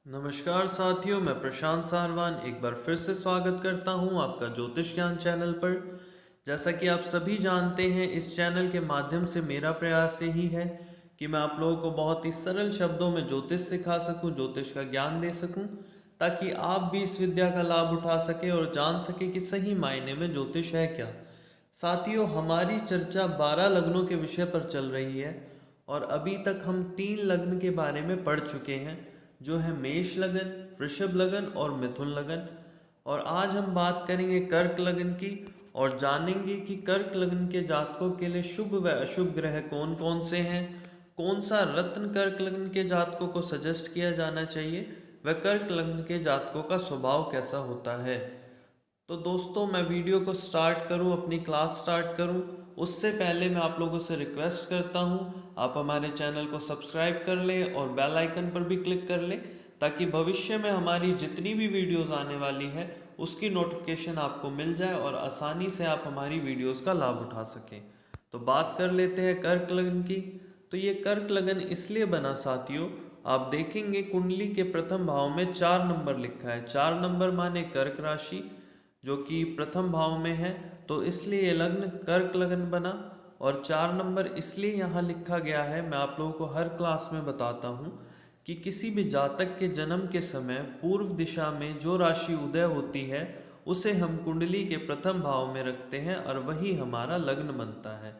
नमस्कार साथियों, मैं प्रशांत सारवान एक बार फिर से स्वागत करता हूं आपका ज्योतिष ज्ञान चैनल पर। जैसा कि आप सभी जानते हैं, इस चैनल के माध्यम से मेरा प्रयास यही है कि मैं आप लोगों को बहुत ही सरल शब्दों में ज्योतिष सिखा सकूं, ज्योतिष का ज्ञान दे सकूं, ताकि आप भी इस विद्या का लाभ उठा सके और जान सके कि सही मायने में ज्योतिष है क्या। साथियों, हमारी चर्चा 12 लग्नों के विषय पर चल रही है और अभी तक हम 3 लग्न के बारे में पढ़ चुके हैं, जो है मेष लगन, वृषभ लगन और मिथुन लगन। और आज हम बात करेंगे कर्क लगन की और जानेंगे कि कर्क लगन के जातकों के लिए शुभ व अशुभ ग्रह कौन कौन से हैं, कौन सा रत्न कर्क लगन के जातकों को सजेस्ट किया जाना चाहिए, व कर्क लगन के जातकों का स्वभाव कैसा होता है। तो दोस्तों, मैं वीडियो को स्टार्ट करूं, अपनी क्लास स्टार्ट करूं, उससे पहले मैं आप लोगों से रिक्वेस्ट करता हूं, आप हमारे चैनल को सब्सक्राइब कर लें और बेल आइकन पर भी क्लिक कर लें, ताकि भविष्य में हमारी जितनी भी वीडियोस आने वाली है उसकी नोटिफिकेशन आपको मिल जाए और आसानी से आप हमारी वीडियोस का लाभ उठा सकें। तो बात कर लेते हैं कर्क लगन की। तो ये कर्क लगन इसलिए बना साथियों, आप देखेंगे कुंडली के प्रथम भाव में 4 नंबर लिखा है। 4 नंबर माने कर्क राशि, जो कि प्रथम भाव में है, तो इसलिए ये लग्न कर्क लगन बना। और 4 नंबर इसलिए यहाँ लिखा गया है, मैं आप लोगों को हर क्लास में बताता हूँ कि किसी भी जातक के जन्म के समय पूर्व दिशा में जो राशि उदय होती है उसे हम कुंडली के प्रथम भाव में रखते हैं और वही हमारा लग्न बनता है।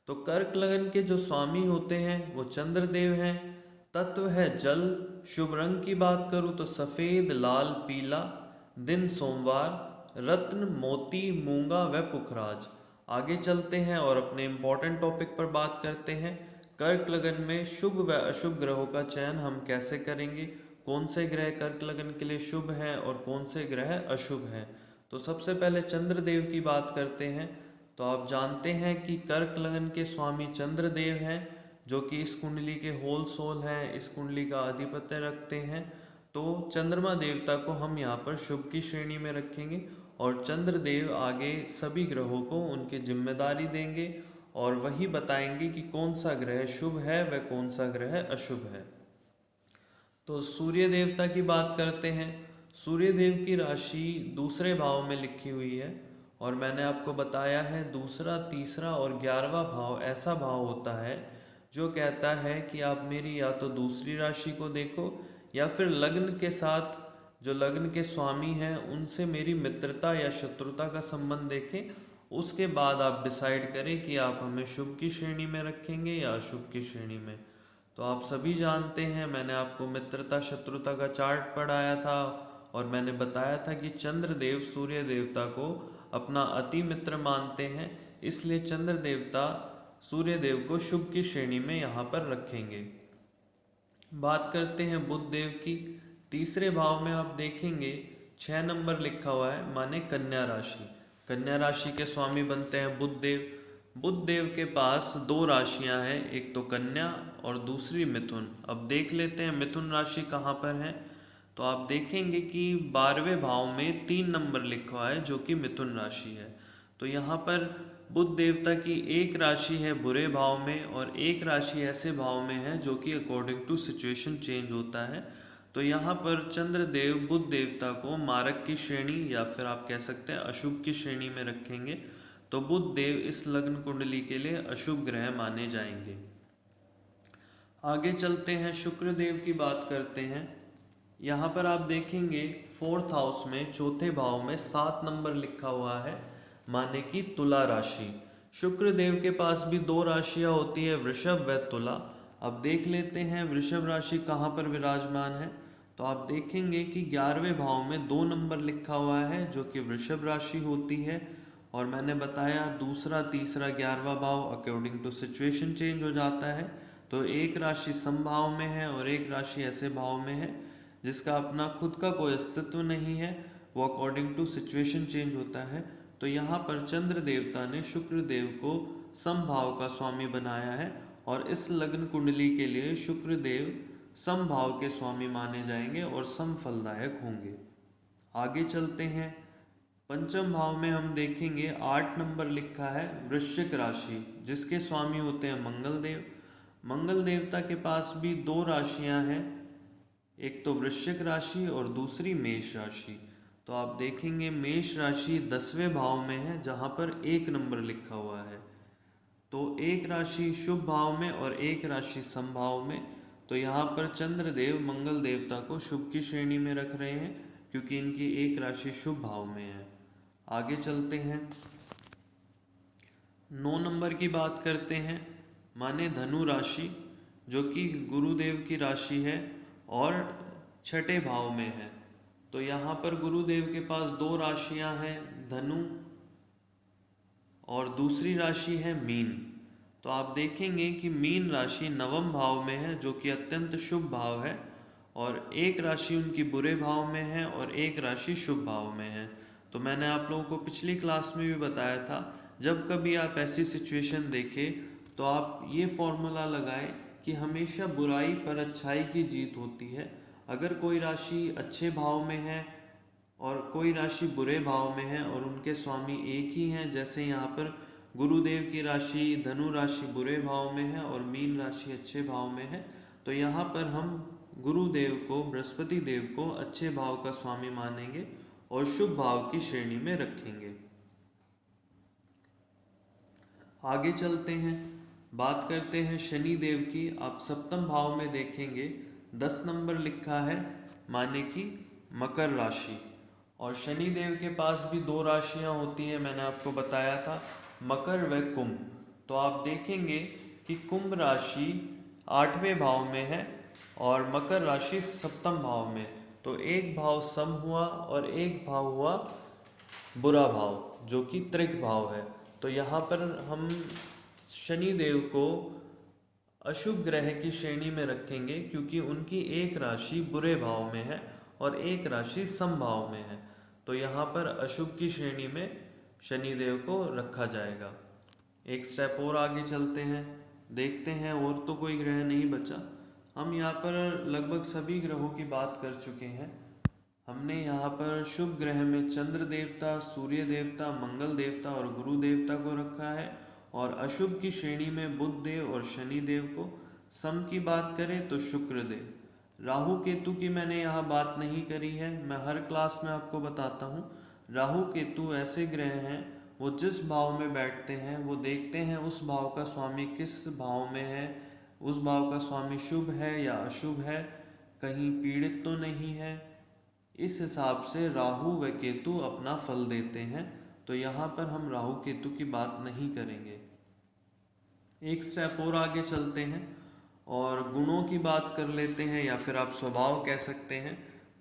तो कर्क लगन के जो स्वामी होते हैं वो चंद्रदेव हैं। तत्व है जल। शुभ रंग की बात करूँ तो सफ़ेद, लाल, पीला। दिन सोमवार। रत्न मोती मूंगा व पुखराज। आगे चलते हैं और अपने इम्पोर्टेंट टॉपिक पर बात करते हैं। कर्क लगन में शुभ व अशुभ ग्रहों का चयन हम कैसे करेंगे, कौन से ग्रह कर्क लगन के लिए शुभ हैं और कौन से ग्रह अशुभ हैं। तो सबसे पहले चंद्रदेव की बात करते हैं। तो आप जानते हैं कि कर्क लगन के स्वामी चंद्रदेव हैं, जो कि इस कुंडली के होल सोल हैं, इस कुंडली का आधिपत्य रखते हैं। तो चंद्रमा देवता को हम यहाँ पर शुभ की श्रेणी में रखेंगे और चंद्रदेव आगे सभी ग्रहों को उनकी जिम्मेदारी देंगे और वही बताएंगे कि कौन सा ग्रह शुभ है व कौन सा ग्रह अशुभ है। तो सूर्य देवता की बात करते हैं। सूर्य देव की राशि दूसरे भाव में लिखी हुई है और मैंने आपको बताया है दूसरा, तीसरा और 11वां भाव ऐसा भाव होता है जो कहता है कि आप मेरी या तो दूसरी राशि को देखो या फिर लग्न के साथ, जो लग्न के स्वामी हैं उनसे मेरी मित्रता या शत्रुता का संबंध देखें। उसके बाद आप डिसाइड करें कि आप हमें शुभ की श्रेणी में रखेंगे या अशुभ की श्रेणी में। तो आप सभी जानते हैं, मैंने आपको मित्रता शत्रुता का चार्ट पढ़ाया था और मैंने बताया था कि चंद्रदेव सूर्य देवता को अपना अति मित्र मानते हैं, इसलिए चंद्र देवता सूर्य देव को शुभ की श्रेणी में यहाँ पर रखेंगे। बात करते हैं बुध देव की। तीसरे भाव में आप देखेंगे 6 नंबर लिखा हुआ है, माने कन्या राशि। कन्या राशि के स्वामी बनते हैं बुध देव। बुध देव के पास 2 राशियां हैं, एक तो कन्या और दूसरी मिथुन। अब देख लेते हैं मिथुन राशि कहाँ पर है। तो आप देखेंगे कि 12वें भाव में 3 नंबर लिखा हुआ है, जो कि मिथुन राशि है। तो यहाँ पर बुध देवता की एक राशि है बुरे भाव में और एक राशि ऐसे भाव में है जो कि अकॉर्डिंग टू सिचुएशन चेंज होता है। तो यहाँ पर चंद्रदेव बुध देवता को मारक की श्रेणी या फिर आप कह सकते हैं अशुभ की श्रेणी में रखेंगे। तो बुध देव इस लग्न कुंडली के लिए अशुभ ग्रह माने जाएंगे। आगे चलते हैं, शुक्र देव की बात करते हैं। यहाँ पर आप देखेंगे 4th हाउस में चौथे भाव में 7 नंबर लिखा हुआ है, माने कि तुला राशि। शुक्र देव के पास भी 2 राशियाँ होती है, वृषभ व तुला। अब देख लेते हैं वृषभ राशि कहाँ पर विराजमान है। तो आप देखेंगे कि 11वें भाव में 2 नंबर लिखा हुआ है, जो कि वृषभ राशि होती है। और मैंने बताया दूसरा, तीसरा, 11वां भाव अकॉर्डिंग टू सिचुएशन चेंज हो जाता है। तो एक राशि समभाव में है और एक राशि ऐसे भाव में है जिसका अपना खुद का कोई अस्तित्व नहीं है, वो अकॉर्डिंग टू सिचुएशन चेंज होता है। तो यहाँ पर चंद्र देवता ने शुक्र देव को समभाव का स्वामी बनाया है और इस लग्न कुंडली के लिए शुक्र देव समभाव के स्वामी माने जाएंगे और समफलदायक होंगे। आगे चलते हैं, पंचम भाव में हम देखेंगे 8 नंबर लिखा है वृश्चिक राशि, जिसके स्वामी होते हैं मंगल देव। मंगल देवता के पास भी 2 राशियां हैं, एक तो वृश्चिक राशि और दूसरी मेष राशि। तो आप देखेंगे मेष राशि 10वें भाव में है, जहाँ पर 1 नंबर लिखा हुआ है। तो एक राशि शुभ भाव में और एक राशि समभाव में। तो यहाँ पर चंद्रदेव मंगल देवता को शुभ की श्रेणी में रख रहे हैं, क्योंकि इनकी एक राशि शुभ भाव में है। आगे चलते हैं, 9 नंबर की बात करते हैं, माने धनु राशि, जो कि गुरुदेव की राशि है और छठे भाव में है। तो यहाँ पर गुरुदेव के पास 2 राशियाँ हैं, धनु और दूसरी राशि है मीन। तो आप देखेंगे कि मीन राशि नवम भाव में है, जो कि अत्यंत शुभ भाव है, और एक राशि उनकी बुरे भाव में है और एक राशि शुभ भाव में है। तो मैंने आप लोगों को पिछली क्लास में भी बताया था, जब कभी आप ऐसी सिचुएशन देखें तो आप ये फॉर्मूला लगाएं कि हमेशा बुराई पर अच्छाई की जीत होती है। अगर कोई राशि अच्छे भाव में है और कोई राशि बुरे भाव में है और उनके स्वामी एक ही हैं, जैसे यहाँ पर गुरुदेव की राशि धनु राशि बुरे भाव में है और मीन राशि अच्छे भाव में है, तो यहाँ पर हम गुरुदेव को, बृहस्पति देव को अच्छे भाव का स्वामी मानेंगे और शुभ भाव की श्रेणी में रखेंगे। आगे चलते हैं, बात करते हैं शनि देव की। आप सप्तम भाव में देखेंगे 10 नंबर लिखा है, माने कि मकर राशि। और शनि देव के पास भी 2 राशियां होती हैं, मैंने आपको बताया था, मकर व कुंभ। तो आप देखेंगे कि कुंभ राशि 8वें भाव में है और मकर राशि 7वें भाव में। तो एक भाव सम हुआ और एक भाव हुआ बुरा भाव, जो कि त्रिक भाव है। तो यहाँ पर हम शनि देव को अशुभ ग्रह की श्रेणी में रखेंगे, क्योंकि उनकी एक राशि बुरे भाव में है और एक राशि समभाव में है। तो यहाँ पर अशुभ की श्रेणी में शनि देव को रखा जाएगा। एक स्टेप और आगे चलते हैं, देखते हैं, और तो कोई ग्रह नहीं बचा। हम यहाँ पर लगभग सभी ग्रहों की बात कर चुके हैं। हमने यहाँ पर शुभ ग्रह में चंद्र देवता, सूर्य देवता, मंगल देवता और गुरु देवता को रखा है, और अशुभ की श्रेणी में बुध देव और शनि देव को। सम की बात करें तो शुक्र देव। राहु केतु की मैंने यहाँ बात नहीं करी है, मैं हर क्लास में आपको बताता हूँ। राहु केतु ऐसे ग्रह हैं, वो जिस भाव में बैठते हैं वो देखते हैं उस भाव का स्वामी किस भाव में है, उस भाव का स्वामी शुभ है या अशुभ है, कहीं पीड़ित तो नहीं है। इस हिसाब से राहु व केतु अपना फल देते हैं। तो यहाँ पर हम राहु केतु की बात नहीं करेंगे। एक स्टेप और आगे चलते हैं और गुणों की बात कर लेते हैं, या फिर आप स्वभाव कह सकते हैं।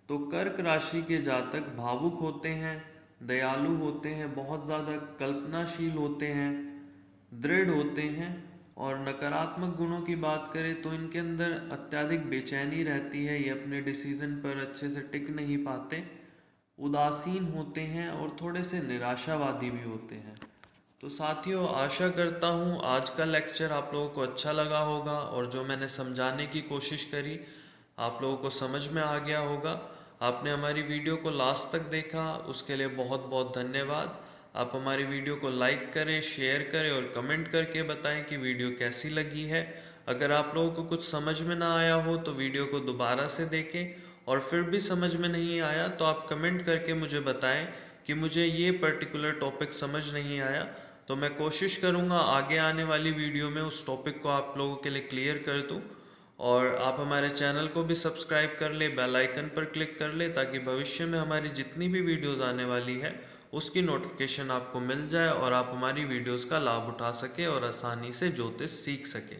तो कर्क राशि के जातक भावुक होते हैं, दयालु होते हैं, बहुत ज़्यादा कल्पनाशील होते हैं, दृढ़ होते हैं। और नकारात्मक गुणों की बात करें तो इनके अंदर अत्यधिक बेचैनी रहती है, ये अपने डिसीजन पर अच्छे से टिक नहीं पाते, उदासीन होते हैं और थोड़े से निराशावादी भी होते हैं। तो साथियों, आशा करता हूँ आज का लेक्चर आप लोगों को अच्छा लगा होगा और जो मैंने समझाने की कोशिश करी आप लोगों को समझ में आ गया होगा। आपने हमारी वीडियो को लास्ट तक देखा, उसके लिए बहुत बहुत धन्यवाद। आप हमारी वीडियो को लाइक करें, शेयर करें और कमेंट करके बताएं कि वीडियो कैसी लगी है। अगर आप लोगों को कुछ समझ में ना आया हो तो वीडियो को दोबारा से देखें, और फिर भी समझ में नहीं आया तो आप कमेंट करके मुझे बताएं कि मुझे ये पर्टिकुलर टॉपिक समझ नहीं आया। तो मैं कोशिश करूँगा आगे आने वाली वीडियो में उस टॉपिक को आप लोगों के लिए क्लियर कर दूँ। और आप हमारे चैनल को भी सब्सक्राइब कर ले, बेल आइकन पर क्लिक कर ले, ताकि भविष्य में हमारी जितनी भी वीडियोस आने वाली है उसकी नोटिफिकेशन आपको मिल जाए और आप हमारी वीडियोस का लाभ उठा सके और आसानी से ज्योतिष सीख सके।